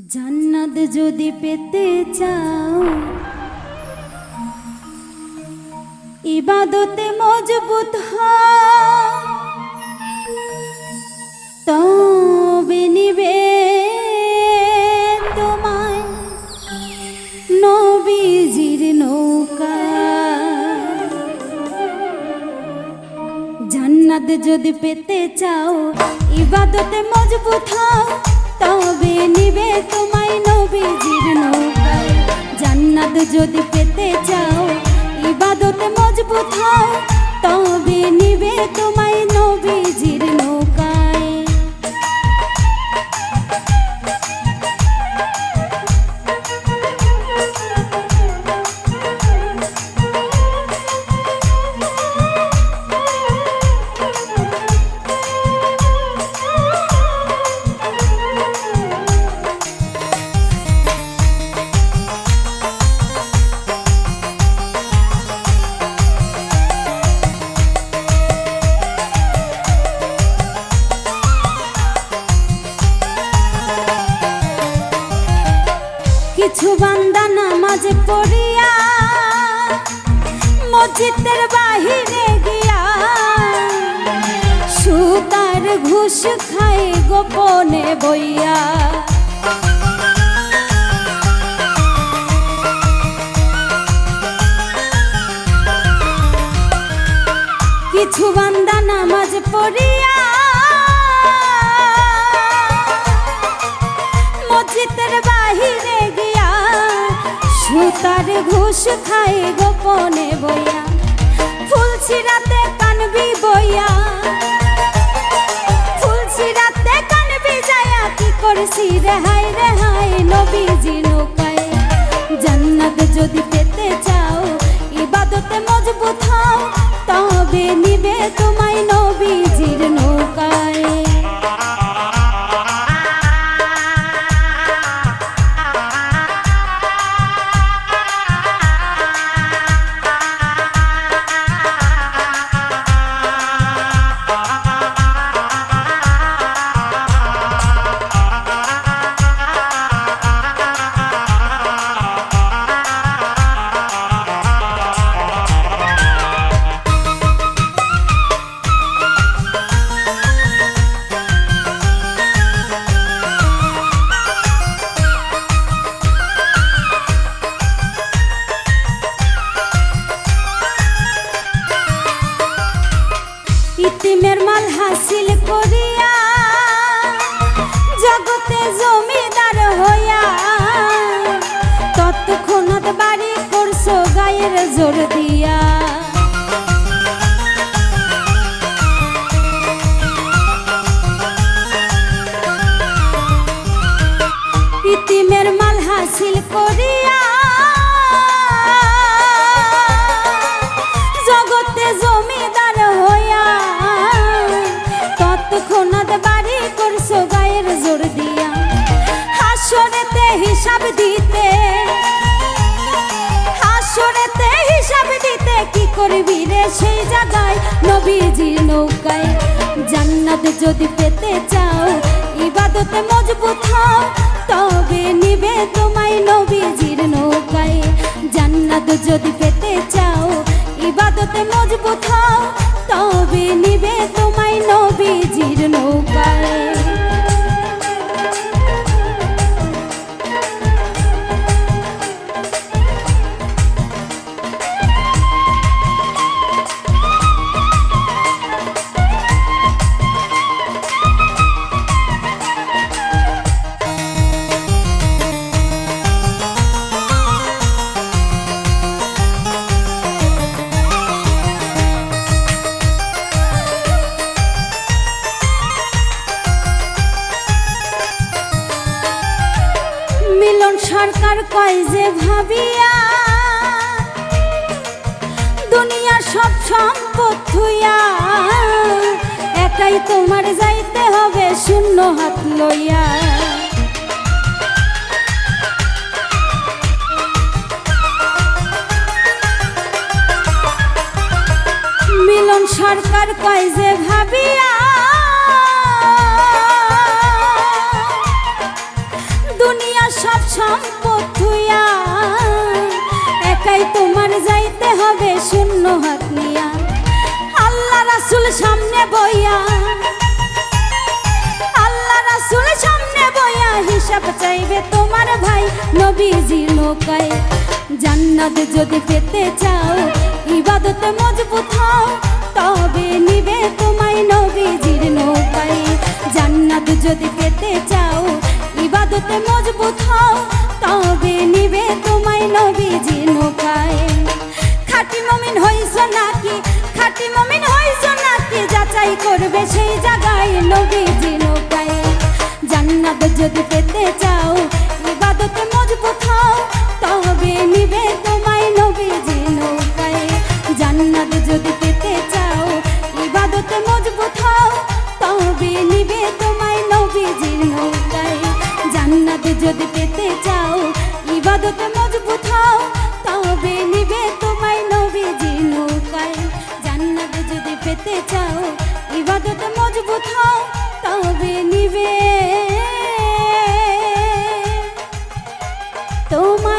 জান্নাত যদি পেতে চাও ইবাদতে মজবুত হও তবে নিবে তোমায় নবীজির নৌকা। জান্নাত যদি পেতে চাও ইবাদতে মজবুত হও তবে নিবে তোমায় নবীজির নৌকা। জান্নাত যদি পেতে চাও ইবাদতে মজবুত হও তবে নিবে তোমায় নবীজির নৌকায়। কিছু বান্দা নামাজ পড়িয়া মসজিদের বাহিরে গিয়া সুতার ঘুষ খায় গোপনে বইয়া। কিছু বান্দা নামাজ পড়িয়া মসজিদের বাহিরে গিয়া সুতার ঘুষ খায় গোপনে বইয়া। ফুলছিরাতে কানবি বইয়া ফুলছিরাতে কানবি যায়া কি করছি রেহাই রেহাই নবীজি নৌকায়। জান্নাত যদি পেতে চাও ইবাদতে মজবুত হও তবে নিবে তোমায় নবীজির নৌকায়। ইতিমের মাল হাসিল করিয়া জগতে জমিদার হইয়া তৎক্ষণাৎ বাড়ি করছো গায়ের জোর দিয়া। ইতিমের মাল হাসিল করিয়া জগতে জমিদার হইয়া তৎক্ষণাৎ বাড়ি করছো গায়ের জোর দিয়া। হাসরেতে হিসাব দিতে হাসরেতে হিসাব দিতে কি করবি রে সেই জায়গায় নবীজির নৌকায়। জান্নাত যদি পেতে চাও ইবাদতে মজবুত হও তবে নিবে তোমায় নবীজির নৌকায়। জান্নাত যদি পেতে চাও ইবাদতে মজবুত হও তবে নিবে তোমায় নবীজির নৌকায়। মিলন সরকার কয় যে ভাবিয়া দুনিয়া সব সম্পদ থুইয়া একাই তোমার যাইতে হবে শূন্য হাত লইয়া। মিলন সরকার কয় যে ভাবিয়া দুনিয়া সম্পদ থুইয়া একাই তোমার যাইতে হবে শূন্য হাত নিয়া। আল্লাহ রাসূল সামনে বইয়া, আল্লাহ রাসূল সামনে বইয়া হিসাব চাইবে তোমার ভাই নবীজির নৌকায়। জান্নাত যদি পেতে চাও ইবাদতে মজবুত হও, তবে নিবে তোমায় নবীজির নৌকায়। জান্নাত যদি পেতে চাও ইবাদতে মজবুত হও, তবে নিবে তোমায় নবীজির নৌকায়। খাঁটি মুমিন হইছো নাকি, খাঁটি মুমিন হইছো নাকি, যাচাই করবে সেই জায়গায় নবীজির নৌকায়। জান্নাত যদি পেতে চাও ইবাদতে মজবুত হও, তবে নিবে তোমায় নবীজির নৌকায়। জান্নাত যদি পেতে চাও ইবাদতে মজবুত হও, তবে নিবে তোমায় নবীজির নৌকায়। জান্নাত যদি পেতে চাও ইবাদতে মজবুত হও, তবে নিবে তোমায় নবীজির নৌকায়। জান্নাত যদি পেতে চাও ইবাদতে মজবুত হও, তবে নিবে তোমায়